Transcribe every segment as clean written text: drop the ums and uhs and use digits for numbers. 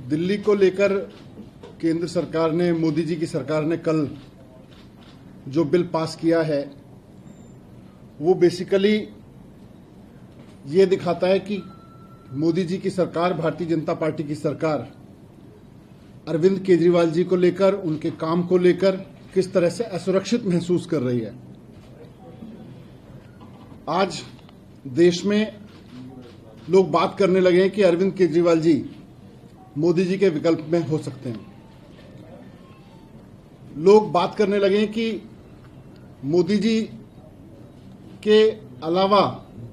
दिल्ली को लेकर केंद्र सरकार ने, मोदी जी की सरकार ने कल जो बिल पास किया है वो बेसिकली ये दिखाता है कि मोदी जी की सरकार, भारतीय जनता पार्टी की सरकार अरविंद केजरीवाल जी को लेकर, उनके काम को लेकर किस तरह से असुरक्षित महसूस कर रही है। आज देश में लोग बात करने लगे हैं कि अरविंद केजरीवाल जी मोदी जी के विकल्प में हो सकते हैं। लोग बात करने लगे हैं कि मोदी जी के अलावा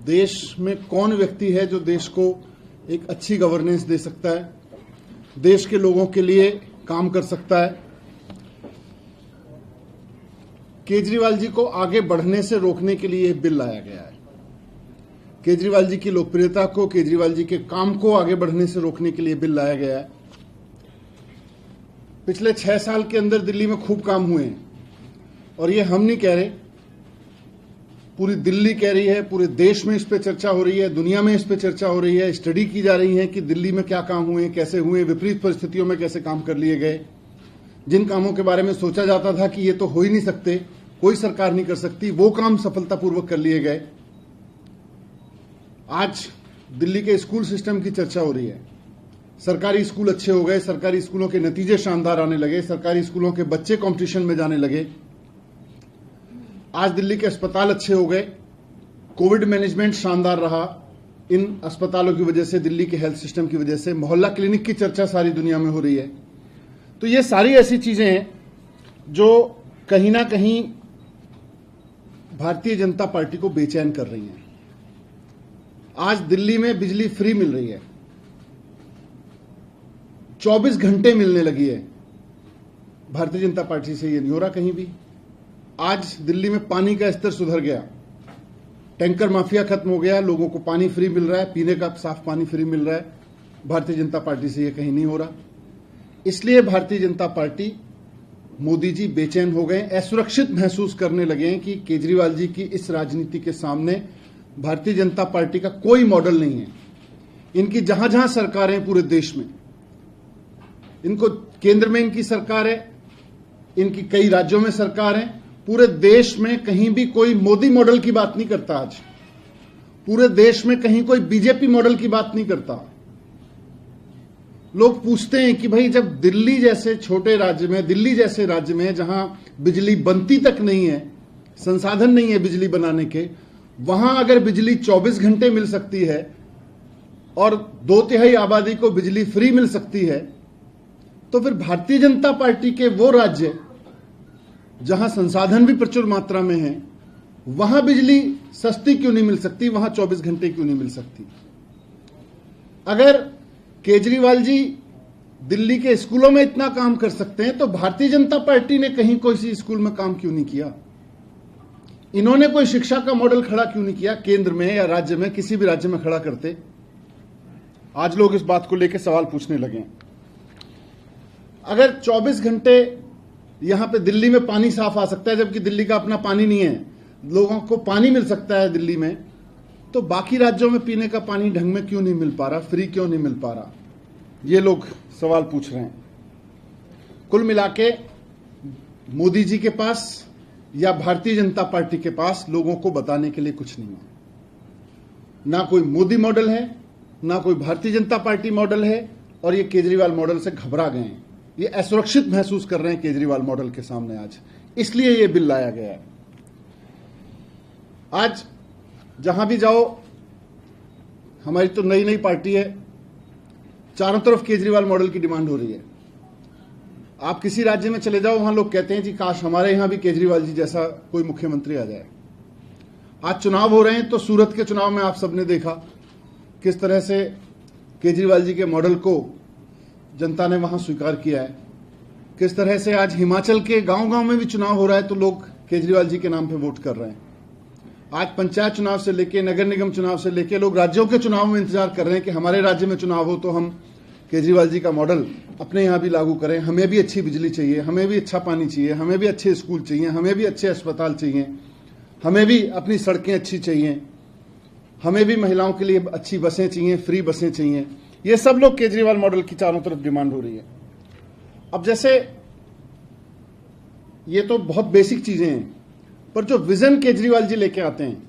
देश में कौन व्यक्ति है जो देश को एक अच्छी गवर्नेंस दे सकता है, देश के लोगों के लिए काम कर सकता है। केजरीवाल जी को आगे बढ़ने से रोकने के लिए यह बिल लाया गया है। केजरीवाल जी की लोकप्रियता को, केजरीवाल जी के काम को आगे बढ़ने से रोकने के लिए बिल लाया गया है। पिछले 6 साल के अंदर दिल्ली में खूब काम हुए हैं और ये हम नहीं कह रहे, पूरी दिल्ली कह रही है, पूरे देश में इस पे चर्चा हो रही है, दुनिया में इस पे चर्चा हो रही है, स्टडी की जा रही है कि दिल्ली में क्या काम हुए, कैसे हुए, विपरीत परिस्थितियों में कैसे काम कर लिए गए। जिन कामों के बारे में सोचा जाता था कि ये तो हो ही नहीं सकते, कोई सरकार नहीं कर सकती, वो काम सफलतापूर्वक कर लिए गए। आज दिल्ली के स्कूल सिस्टम की चर्चा हो रही है। सरकारी स्कूल अच्छे हो गए, सरकारी स्कूलों के नतीजे शानदार आने लगे, सरकारी स्कूलों के बच्चे कंपटीशन में जाने लगे। आज दिल्ली के अस्पताल अच्छे हो गए, कोविड मैनेजमेंट शानदार रहा। इन अस्पतालों की वजह से, दिल्ली के हेल्थ सिस्टम की वजह से मोहल्ला क्लिनिक की चर्चा सारी दुनिया में हो रही है। तो ये सारी ऐसी चीजें हैं जो कहीं ना कहीं भारतीय जनता पार्टी को बेचैन कर रही हैं। आज दिल्ली में बिजली फ्री मिल रही है, 24 घंटे मिलने लगी है। भारतीय जनता पार्टी से ये नहीं हो रहा कहीं भी। आज दिल्ली में पानी का स्तर सुधर गया, टैंकर माफिया खत्म हो गया, लोगों को पानी फ्री मिल रहा है, पीने का साफ पानी फ्री मिल रहा है। भारतीय जनता पार्टी से ये कहीं नहीं हो रहा। इसलिए भारतीय जनता पार्टी, मोदी जी बेचैन हो गए, असुरक्षित महसूस करने लगे हैं कि केजरीवाल जी की इस राजनीति के सामने भारतीय जनता पार्टी का कोई मॉडल नहीं है। इनकी जहां जहां सरकार है पूरे देश में, इनको केंद्र में इनकी सरकार है, इनकी कई राज्यों में सरकार है, पूरे देश में कहीं भी कोई मोदी मॉडल की बात नहीं करता। आज पूरे देश में कहीं कोई बीजेपी मॉडल की बात नहीं करता। लोग पूछते हैं कि भाई जब दिल्ली जैसे छोटे राज्य में, दिल्ली जैसे राज्य में जहां बिजली बनती तक नहीं है, संसाधन नहीं है बिजली बनाने के, वहां अगर बिजली 24 घंटे मिल सकती है और 2/3 आबादी को बिजली फ्री मिल सकती है, तो फिर भारतीय जनता पार्टी के वो राज्य जहां संसाधन भी प्रचुर मात्रा में है, वहां बिजली सस्ती क्यों नहीं मिल सकती, वहां 24 घंटे क्यों नहीं मिल सकती। अगर केजरीवाल जी दिल्ली के स्कूलों में इतना काम कर सकते हैं तो भारतीय जनता पार्टी ने कहीं कोई सी स्कूल में काम क्यों नहीं किया। इन्होंने कोई शिक्षा का मॉडल खड़ा क्यों नहीं किया, केंद्र में या राज्य में, किसी भी राज्य में खड़ा करते। आज लोग इस बात को लेकर सवाल पूछने लगे। अगर 24 घंटे यहां पे दिल्ली में पानी साफ आ सकता है, जबकि दिल्ली का अपना पानी नहीं है, लोगों को पानी मिल सकता है दिल्ली में, तो बाकी राज्यों में पीने का पानी ढंग में क्यों नहीं मिल पा रहा, फ्री क्यों नहीं मिल पा रहा, ये लोग सवाल पूछ रहे हैं। कुल मिलाके मोदी जी के पास या भारतीय जनता पार्टी के पास लोगों को बताने के लिए कुछ नहीं है। ना कोई मोदी मॉडल है, ना कोई भारतीय जनता पार्टी मॉडल है, और ये केजरीवाल मॉडल से घबरा गए हैं। ये असुरक्षित महसूस कर रहे हैं केजरीवाल मॉडल के सामने आज, इसलिए ये बिल लाया गया है। आज जहां भी जाओ, हमारी तो नई नई पार्टी है, चारों तरफ केजरीवाल मॉडल की डिमांड हो रही है। आप किसी राज्य में चले जाओ, वहां लोग कहते हैं जी काश हमारे यहां भी केजरीवाल जी जैसा कोई मुख्यमंत्री आ जाए। आज चुनाव हो रहे हैं, तो सूरत के चुनाव में आप सबने देखा किस तरह से केजरीवाल जी के मॉडल को जनता ने वहां स्वीकार किया है। किस तरह से आज हिमाचल के गांव-गांव में भी चुनाव हो रहा है तो लोग केजरीवाल जी के नाम पे वोट कर रहे हैं। आज पंचायत चुनाव से लेके, नगर निगम चुनाव से लेके, लोग राज्यों के चुनाव में इंतजार कर रहे हैं कि हमारे राज्य में चुनाव हो तो हम केजरीवाल जी का मॉडल अपने यहां भी लागू करें। हमें भी अच्छी बिजली चाहिए, हमें भी अच्छा पानी चाहिए, हमें भी अच्छे स्कूल चाहिए, हमें भी अच्छे अस्पताल चाहिए, हमें भी अपनी सड़कें अच्छी चाहिए, हमें भी महिलाओं के लिए अच्छी बसें चाहिए, फ्री बसें चाहिए। ये सब लोग केजरीवाल मॉडल की चारों तरफ डिमांड हो रही है। अब जैसे ये तो बहुत बेसिक चीजें हैं, पर जो विजन केजरीवाल जी लेके आते हैं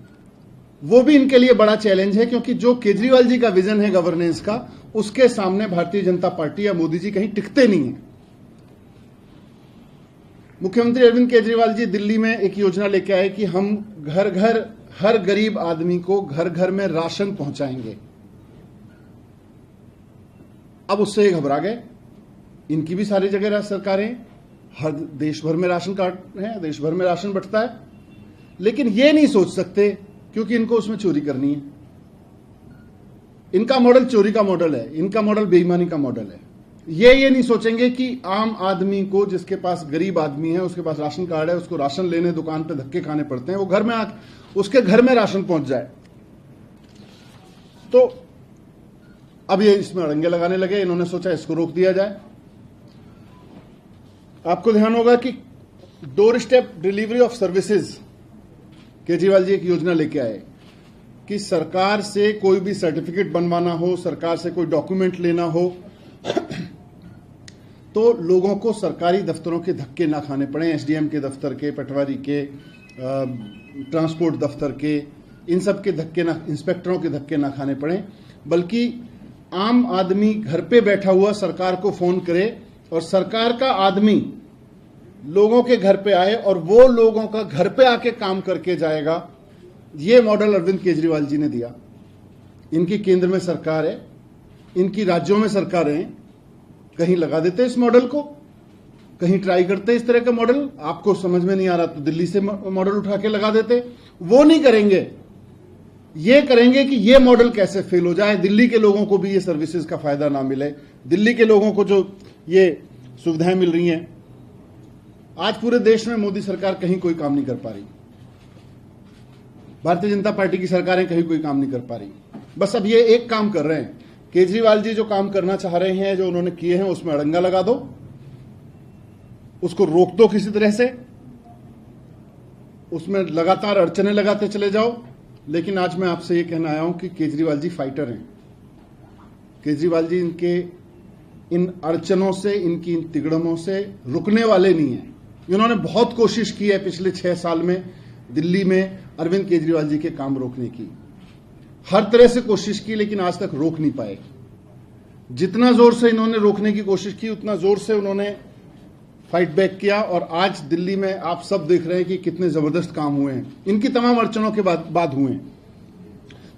वो भी इनके लिए बड़ा चैलेंज है, क्योंकि जो केजरीवाल जी का विजन है गवर्नेंस का, उसके सामने भारतीय जनता पार्टी या मोदी जी कहीं टिकते नहीं है। मुख्यमंत्री अरविंद केजरीवाल जी दिल्ली में एक योजना लेके आए कि हम घर घर हर गरीब आदमी को घर घर में राशन पहुंचाएंगे। अब उससे ये घबरा गए। इनकी भी सारी जगह सरकारें, हर देश भर में राशन कार्ड है, देश भर में राशन बंटता है, लेकिन ये नहीं सोच सकते क्योंकि इनको उसमें चोरी करनी है। इनका मॉडल चोरी का मॉडल है, इनका मॉडल बेईमानी का मॉडल है। ये नहीं सोचेंगे कि आम आदमी को, जिसके पास गरीब आदमी है, उसके पास राशन कार्ड है, उसको राशन लेने दुकान पे धक्के खाने पड़ते हैं, वो घर में उसके घर में राशन पहुंच जाए। तो अब ये इसमें अड़ंगे लगाने लगे। इन्होंने सोचा इसको रोक दिया जाए। आपको ध्यान होगा कि doorstep delivery of services, Kejriwal ji एक योजना लेके आए कि सरकार से कोई भी सर्टिफिकेट बनवाना हो, सरकार से कोई डॉक्यूमेंट लेना हो, तो लोगों को सरकारी दफ्तरों के धक्के ना खाने पड़े, एसडीएम के दफ्तर के, पटवारी के, ट्रांसपोर्ट दफ्तर के, इन सब के धक्के ना, इंस्पेक्टरों के धक्के ना खाने पड़े, बल्कि आम आदमी घर पे बैठा हुआ सरकार को फोन करे और सरकार का आदमी लोगों के घर पे आए और वो लोगों का घर पे आके काम करके जाएगा। ये मॉडल अरविंद केजरीवाल जी ने दिया। इनकी केंद्र में सरकार है, इनकी राज्यों में सरकारें हैं, कहीं लगा देते इस मॉडल को, कहीं ट्राई करते इस तरह का मॉडल। आपको समझ में नहीं आ रहा तो दिल्ली से मॉडल उठा के लगा देते। वो नहीं करेंगे, ये करेंगे कि ये मॉडल कैसे फेल हो जाए, दिल्ली के लोगों को भी ये सर्विसेज का फायदा ना मिले, दिल्ली के लोगों को जो ये सुविधाएं मिल रही हैं। आज पूरे देश में मोदी सरकार कहीं कोई काम नहीं कर पा रही, भारतीय जनता पार्टी की सरकारें कहीं कोई काम नहीं कर पा रही। बस अब ये एक काम कर रहे हैं, केजरीवाल जी जो काम करना चाह रहे हैं, जो उन्होंने किए हैं, उसमें अड़ंगा लगा दो, उसको रोक दो किसी तरह से, उसमें लगातार अड़चने लगाते चले जाओ। लेकिन आज मैं आपसे ये कहना आया हूं कि केजरीवाल जी फाइटर हैं। केजरीवाल जी इनके इन अड़चनों से, इनकी इन तिगड़मों से रुकने वाले नहीं हैं। इन्होंने बहुत कोशिश की है पिछले 6 साल में दिल्ली में अरविंद केजरीवाल जी के काम रोकने की, हर तरह से कोशिश की, लेकिन आज तक रोक नहीं पाए। जितना जोर से इन्होंने रोकने की कोशिश की, उतना जोर से उन्होंने फाइट बैक किया। और आज दिल्ली में आप सब देख रहे हैं कि कितने जबरदस्त काम हुए हैं, इनकी तमाम अड़चनों के बाद हुए हैं।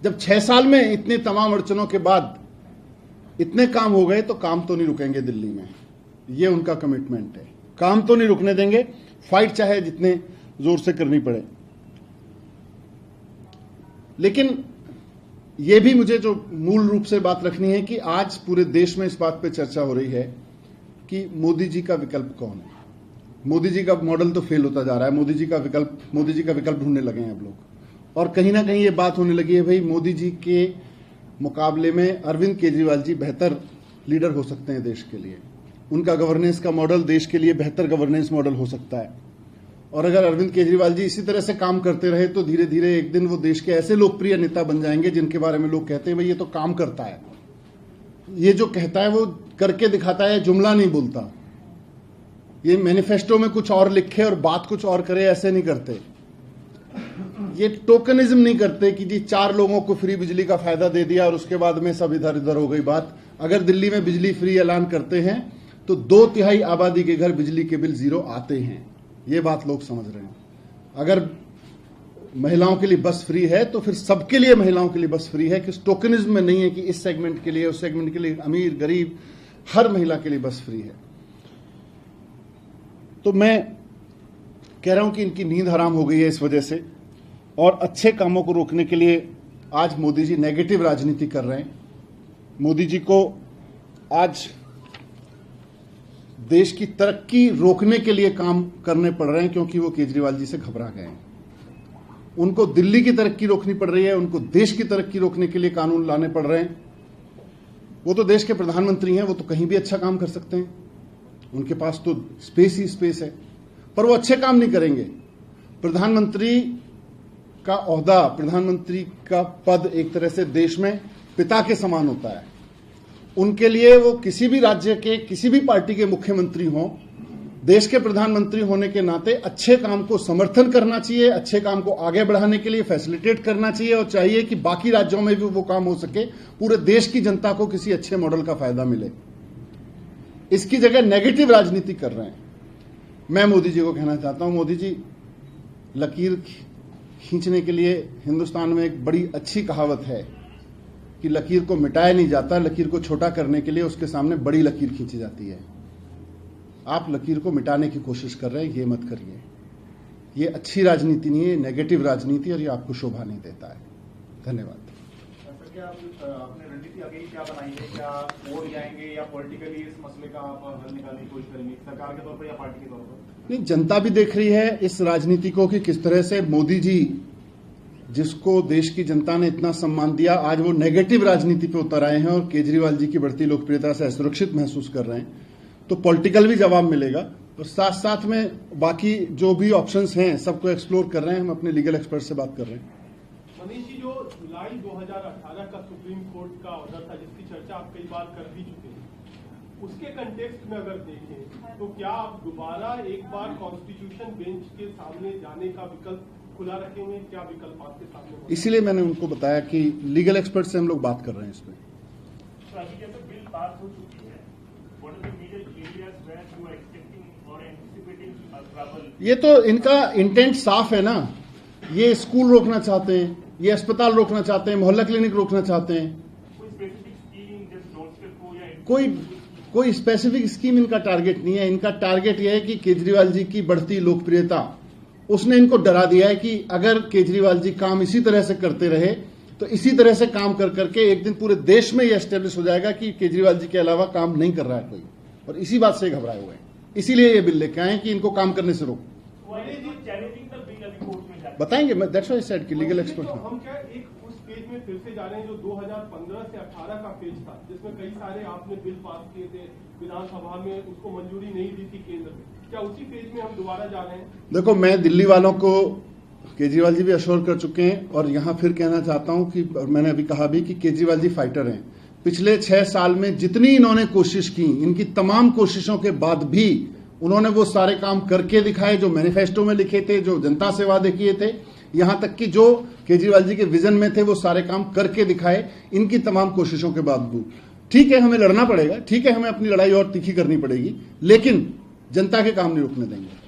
जब 6 साल में इतने तमाम अड़चनों के बाद इतने काम हो गए, तो काम तो नहीं रुकेंगे दिल्ली में। ये उनका कमिटमेंट है, काम तो नहीं रुकने देंगे, फाइट चाहे जितने जोर से करनी पड़े। लेकिन यह भी मुझे जो मूल रूप से बात रखनी है कि आज पूरे देश में इस बात पे चर्चा हो रही है कि मोदी जी का विकल्प कौन है। मोदी जी का मॉडल तो फेल होता जा रहा है, मोदी जी का विकल्प ढूंढने लगे हैं अब लोग। और कहीं ना कहीं ये बात होने लगी है, भाई मोदी जी के मुकाबले में अरविंद केजरीवाल जी बेहतर लीडर हो सकते हैं देश के लिए। उनका गवर्नेंस का मॉडल देश के लिए बेहतर गवर्नेंस मॉडल हो सकता है। और अगर अरविंद केजरीवाल जी इसी तरह से काम करते रहे तो धीरे धीरे एक दिन वो देश के ऐसे लोकप्रिय नेता बन जाएंगे जिनके बारे में लोग कहते हैं भाई ये तो काम करता है, ये जो कहता है वो करके दिखाता है, जुमला नहीं बोलता। ये मैनिफेस्टो में कुछ और लिखे और बात कुछ और करे, ऐसे नहीं करते। ये टोकनिज्म नहीं करते कि जी 4 लोगों को फ्री बिजली का फायदा दे दिया और उसके बाद में सब इधर उधर हो गई बात। अगर दिल्ली में बिजली फ्री ऐलान करते हैं तो 2/3 आबादी के घर बिजली के बिल 0 आते हैं। ये बात लोग समझ रहे हैं। अगर महिलाओं के लिए बस फ्री है तो फिर सबके लिए महिलाओं के लिए बस फ्री है, कि टोकनिज्म में नहीं है कि इस सेगमेंट के लिए, उस सेगमेंट के लिए, अमीर गरीब हर महिला के लिए बस फ्री है। तो मैं कह रहा हूं कि इनकी नींद हराम हो गई है इस वजह से, और अच्छे कामों को रोकने के लिए आज मोदी जी नेगेटिव राजनीति कर रहे हैं। मोदी जी को आज देश की तरक्की रोकने के लिए काम करने पड़ रहे हैं, क्योंकि वो केजरीवाल जी से घबरा गए हैं। उनको दिल्ली की तरक्की रोकनी पड़ रही है, उनको देश की तरक्की रोकने के लिए कानून लाने पड़ रहे हैं। वो तो देश के प्रधानमंत्री हैं, वो तो कहीं भी अच्छा काम कर सकते हैं, उनके पास तो स्पेस ही स्पेस है, पर वो अच्छे काम नहीं करेंगे। प्रधानमंत्री का ओहदा, प्रधानमंत्री का पद एक तरह से देश में पिता के समान होता है। उनके लिए वो किसी भी राज्य के किसी भी पार्टी के मुख्यमंत्री हों, देश के प्रधानमंत्री होने के नाते अच्छे काम को समर्थन करना चाहिए, अच्छे काम को आगे बढ़ाने के लिए फैसिलिटेट करना चाहिए और चाहिए कि बाकी राज्यों में भी वो काम हो सके, पूरे देश की जनता को किसी अच्छे मॉडल का फायदा मिले। इसकी जगह नेगेटिव राजनीति कर रहे हैं। मैं मोदी जी को कहना चाहता हूं, मोदी जी, लकीर खींचने के लिए हिंदुस्तान में एक बड़ी अच्छी कहावत है कि लकीर को मिटाया नहीं जाता, लकीर को छोटा करने के लिए उसके सामने बड़ी लकीर खींची जाती है। आप लकीर को मिटाने की कोशिश कर रहे हैं, ये मत करिए। ये अच्छी राजनीति नहीं है, नेगेटिव राजनीति, और ये आपको शोभा नहीं देता है। धन्यवाद। सर, क्या आपने रणनीति आगे क्या बनाई है? क्या वोट जाएंगे या पॉलिटिकली इस मसले का आप हल निकालने की कोशिश करेंगे, सरकार के तौर पर या पार्टी के तौर पर? नहीं, जनता भी देख रही है इस राजनीति को कि किस तरह से मोदी जी, जिसको देश की जनता ने इतना सम्मान दिया, आज वो नेगेटिव राजनीति पे उतर आए हैं और केजरीवाल जी की बढ़ती लोकप्रियता से असुरक्षित महसूस कर रहे हैं। तो पॉलिटिकल भी जवाब मिलेगा और साथ साथ में बाकी जो भी ऑप्शंस हैं सबको एक्सप्लोर कर रहे हैं। हम अपने लीगल एक्सपर्ट से बात कर रहे हैं। मनीष जी, जो जुलाई 2018 का सुप्रीम कोर्ट का ऑर्डर था, जिसकी चर्चा आप कई बार कर भी चुके हैं, उसके कंटेक्स्ट में अगर देखें तो क्या आप दोबारा एक बार कॉन्स्टिट्यूशन बेंच के सामने जाने का विकल्प खुला रखेंगे? क्या विकल्प आपके सामने? इसीलिए मैंने उनको बताया कि लीगल एक्सपर्ट से हम लोग बात कर रहे हैं इसमें। तो अभी जैसे बिल पास हो चुकी है, what are the major areas where you are expecting और एंटिसिपेटिंग ट्रबल? ये तो इनका इंटेंट साफ है ना। ये स्कूल रोकना चाहते हैं, ये अस्पताल रोकना चाहते हैं, मोहल्ला क्लिनिक रोकना चाहते हैं। कोई स्पेसिफिक स्कीम जस्ट डोरस्टेप को या कोई स्पेसिफिक स्कीम इनका टारगेट नहीं है। इनका टारगेट यह है कि केजरीवाल जी की बढ़ती लोकप्रियता, उसने इनको डरा दिया है कि अगर केजरीवाल जी काम इसी तरह से करते रहे तो इसी तरह से काम कर करके एक दिन पूरे देश में यह एस्टेब्लिश हो जाएगा कि केजरीवाल जी के अलावा काम नहीं कर रहा है कोई। और इसी बात से घबराए हुए हैं, इसीलिए ये बिल लेके आए कि इनको काम करने से रोको। बताएंगे, मैं दैट्स व्हाई आई सेड कि लीगल एक्सपर्ट। हम क्या एक उस पेज में फिर से जा रहे हैं जो 2015 से 18 का पेज था, जिसमें कई सारे आपने बिल पास किए थे विधानसभा में, उसको मंजूरी नहीं दी थी केंद्र में। क्या उसी पेज में हम दोबारा जा रहे हैं? देखो, मैं दिल्ली वालों को, केजरीवाल जी भी अश्योर कर चुके हैं और यहां फिर कहना चाहता हूं कि मैंने अभी कहा भी कि केजरीवाल जी फाइटर हैं। पिछले 6 साल में जितनी इन्होंने कोशिश की, इनकी तमाम कोशिशों के बाद भी उन्होंने वो सारे काम करके दिखाए जो मैनिफेस्टो में लिखे थे, जो जनता से वादे किए थे। यहां तक कि जो केजरीवाल जी के विजन में थे वो सारे काम करके दिखाए इनकी तमाम कोशिशों के बावजूद। ठीक है, हमें लड़ना पड़ेगा, ठीक है, हमें अपनी लड़ाई और तीखी करनी पड़ेगी, लेकिन जनता के काम नहीं रुकने देंगे।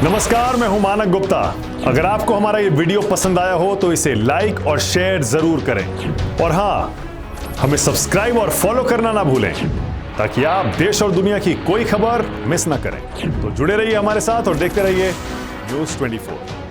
नमस्कार, मैं हूं मानक गुप्ता। अगर आपको हमारा ये वीडियो पसंद आया हो तो इसे लाइक और शेयर जरूर करें और हां, हमें सब्सक्राइब और फॉलो करना ना भूलें ताकि आप देश और दुनिया की कोई खबर मिस ना करें। तो जुड़े रहिए हमारे साथ और देखते रहिए News 24।